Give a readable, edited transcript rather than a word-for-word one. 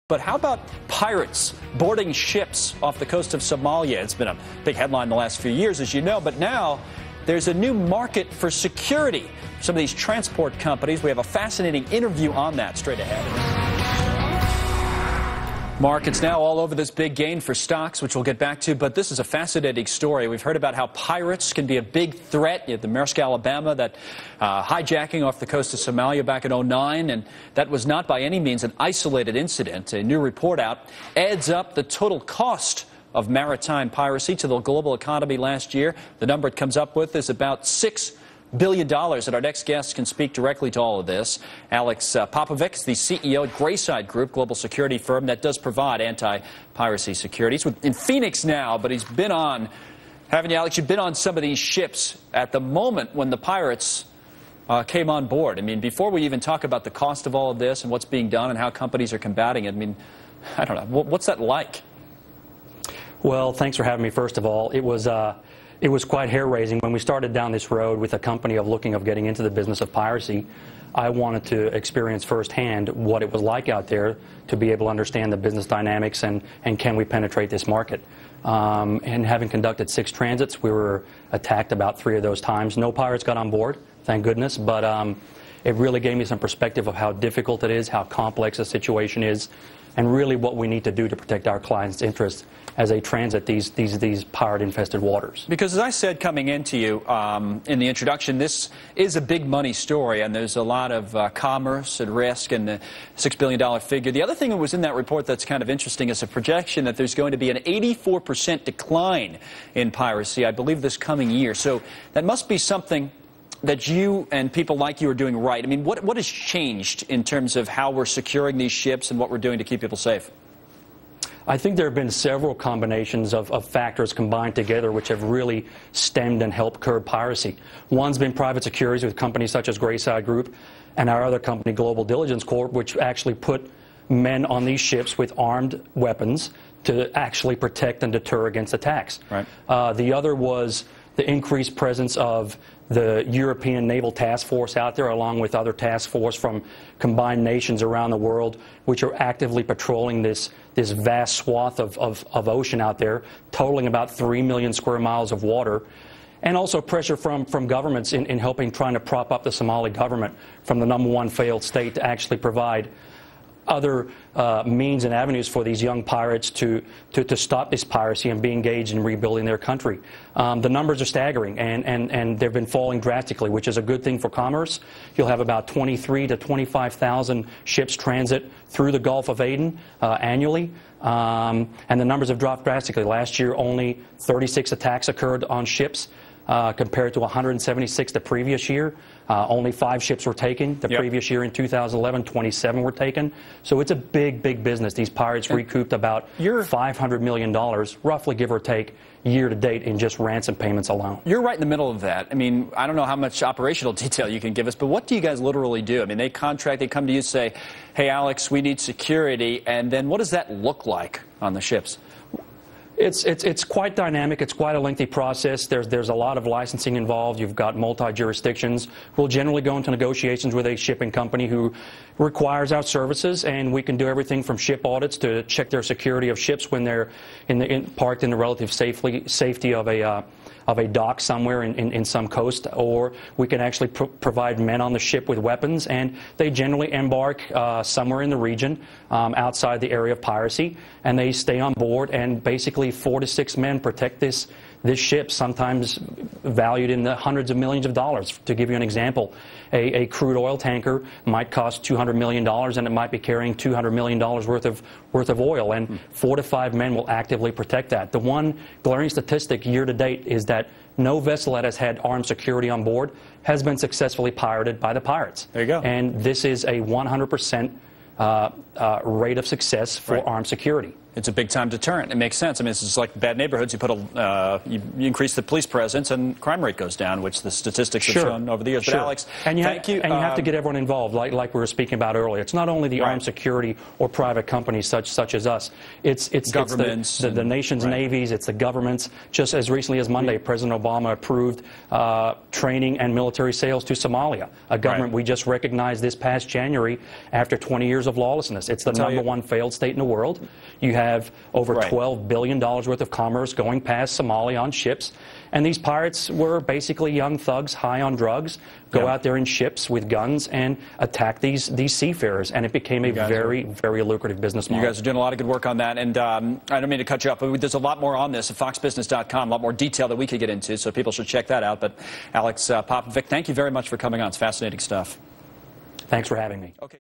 But how about pirates boarding ships off the coast of Somalia? It's been a big headline the last few years, as you know, but now there's a new market for security. Some of these transport companies, we have a fascinating interview on that straight ahead. Markets now all over this big gain for stocks, which we'll get back to, but this is a fascinating story. We've heard about how pirates can be a big threat. You had the Maersk, Alabama, that hijacking off the coast of Somalia back in '09, and that was not by any means an isolated incident. A new report out adds up the total cost of maritime piracy to the global economy last year. The number it comes up with is about $6 billion, and our next guest can speak directly to all of this. Alex Popovic, the CEO at Greyside Group, global security firm that does provide anti-piracy security. He's in Phoenix now, but he's been on, haven't you, Alex? You've been on some of these ships at the moment when the pirates came on board. I mean, before we even talk about the cost of all of this and what's being done and how companies are combating it, I mean, I don't know, what's that like? Well, thanks for having me, first of all. It was quite hair-raising. When we started down this road with a company of getting into the business of piracy, I wanted to experience firsthand what it was like out there to be able to understand the business dynamics and can we penetrate this market. And having conducted 6 transits, we were attacked about 3 of those times. No pirates got on board, thank goodness, but it really gave me some perspective of how difficult it is, how complex the situation is, and really what we need to do to protect our clients' interests as they transit these pirate-infested waters. Because as I said coming into you in the introduction, this is a big money story, and there's a lot of commerce at risk and the $6 billion figure. The other thing that was in that report that's kind of interesting is a projection that there's going to be an 84% decline in piracy, I believe, this coming year. So that must be something that you and people like you are doing right. I mean, what has changed in terms of how we're securing these ships and what we're doing to keep people safe? I think there have been several combinations of factors combined together which have really stemmed and helped curb piracy. One's been private securities with companies such as Greyside Group and our other company, Global Diligence Corp., which actually put men on these ships with armed weapons to actually protect and deter against attacks. Right. The other was the increased presence of the European Naval Task Force out there, along with other task force from combined nations around the world, which are actively patrolling this vast swath of ocean out there, totaling about 3 million square miles of water. And also pressure from governments in helping trying to prop up the Somali government from the #1 failed state to actually provide other means and avenues for these young pirates to stop this piracy and be engaged in rebuilding their country. The numbers are staggering, and they've been falling drastically, which is a good thing for commerce. You'll have about 23,000 to 25,000 ships transit through the Gulf of Aden annually, and the numbers have dropped drastically. Last year, only 36 attacks occurred on ships, compared to 176 the previous year. Only 5 ships were taken. The previous year in 2011, 27 were taken. So it's a big, big business. These pirates recouped about $500 million, roughly give or take, year to date in just ransom payments alone. You're right in the middle of that. I mean, I don't know how much operational detail you can give us, but what do you guys literally do? I mean, they come to you, say, hey, Alex, we need security, and then what does that look like on the ships? It's quite dynamic. It's quite a lengthy process. There's a lot of licensing involved. You've got multi-jurisdictions. We'll generally go into negotiations with a shipping company who requires our services, and we can do everything from ship audits to check their security of ships when they're parked in the relative safety of a dock somewhere in some coast, or we can actually provide men on the ship with weapons, and they generally embark somewhere in the region outside the area of piracy, and they stay on board, and basically 4 to 6 men protect this ship, sometimes valued in the hundreds of millions of dollars. To give you an example, a crude oil tanker might cost $200 million, and it might be carrying $200 million worth of oil, and 4 to 5 men will actively protect that. The one glaring statistic year to date is that no vessel that has had armed security on board has been successfully pirated by the pirates. There you go. And this is a 100% rate of success for armed security. It's a big-time deterrent. It makes sense. I mean, it's just like bad neighborhoods. You put you increase the police presence, and crime rate goes down, which the statistics have shown over the years. But Alex, thank you. And you have to get everyone involved, like we were speaking about earlier. It's not only the armed security or private companies such as us. It's governments, the nation's navies. It's the governments. Just as recently as Monday, President Obama approved training and military sales to Somalia, a government we just recognized this past January after 20 years of lawlessness. It's the #1 failed state in the world. You have over $12 billion worth of commerce going past Somalia on ships. And these pirates were basically young thugs high on drugs, go out there in ships with guns and attack these seafarers. And it became a very, very lucrative business model. You guys are doing a lot of good work on that. And I don't mean to cut you off, but there's a lot more on this at foxbusiness.com, a lot more detail that we could get into, so people should check that out. But Alex Popovic, thank you very much for coming on. It's fascinating stuff. Thanks for having me. Okay.